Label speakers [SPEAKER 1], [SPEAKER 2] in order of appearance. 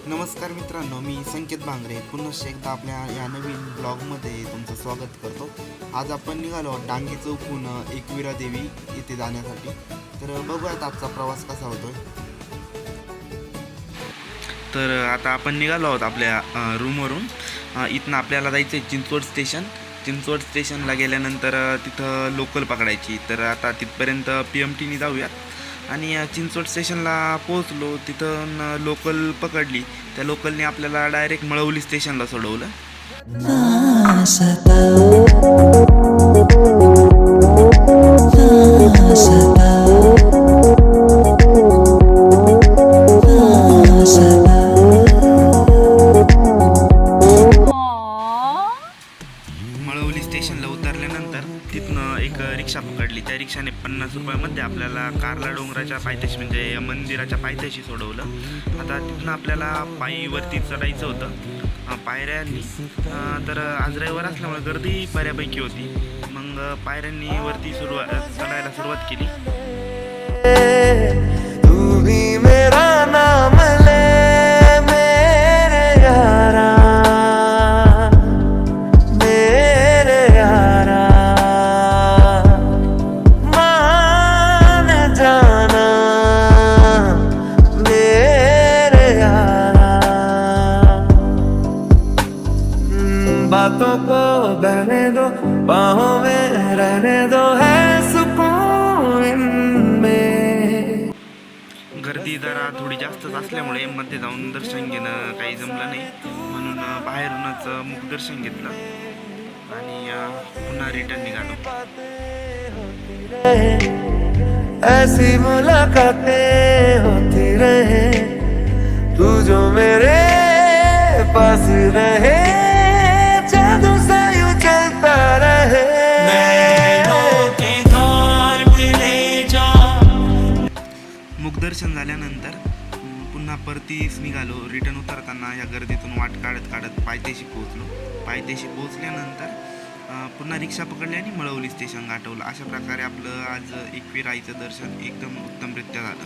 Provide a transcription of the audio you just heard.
[SPEAKER 1] नमस्कार मित्रांनो, मी संकेत भांगरे पुन्हा एकदा आपल्या या नवीन ब्लॉगमध्ये तुमचं स्वागत करतो। आज आपण निघालो आहोत डांगे चौकून एकविरा देवी येथे जाण्यासाठी। तर बघूयात आजचा प्रवास कसा होतोय। तर आता आपण निघालो आहोत आपल्या रूमवरून। इथनं आपल्याला जायचं आहे चिंचवड स्टेशन। चिंचवड स्टेशनला गेल्यानंतर तिथं लोकल पकडायची। तर आता तिथपर्यंत PMTने जाऊयात आणि चिंचवड स्टेशनला पोहोचलो। तिथून लोकल पकडली। त्या लोकलने आपल्याला डायरेक्ट मळवली स्टेशनला सोडवलं। मळवली स्टेशनला उतरल्यानंतर तिथनं एक रिक्षा पकडली। त्या रिक्षाने 50 रुपयामध्ये आपल्याला कारला डोंगराच्या पायथ्याशी म्हणजे मंदिराच्या पायथ्याशी सोडवलं। आता तिथनं आपल्याला पायीवरती चढायचं होतं पायऱ्यांनी। तर आज रविवार असल्यामुळे गर्दी बऱ्यापैकी होती। मग पायऱ्यांनी वरती चढायला सुरुवात केली। तू भी मेरा नाम ले मेरे यारा, मेरे यारा, मान जाना मेरे यारा। बातों को बहने दो, बाहों में रहने दो, है सुकून इनमें। गर्दी जरा थोडी जास्तच असल्यामुळे मध्ये जाऊन दर्शन घेणं काही जमलं नाही, म्हणून बाहेरूनच मुखदर्शन घेतलं आणि पुन्हा रिटर्न निघालो। ऐसी मुलाकातें होती रहे, तू जो मेरे पास रहे, जादू सा यूं चलता रहे। मुखदर्शन झाल्यानंतर पुन्हा परतीस निघालो। रिटर्न उतरताना या गर्दीतून वाट काढत काढत पायथ्याशी पोहोचलो। पायथ्याशी पोहोचल्यानंतर पुन्हा रिक्षा पकडली आणि मळवली स्टेशन गाठवलं। अशा प्रकारे आपलं आज एकविरा आईचं दर्शन एकदम उत्तमरित्या झालं।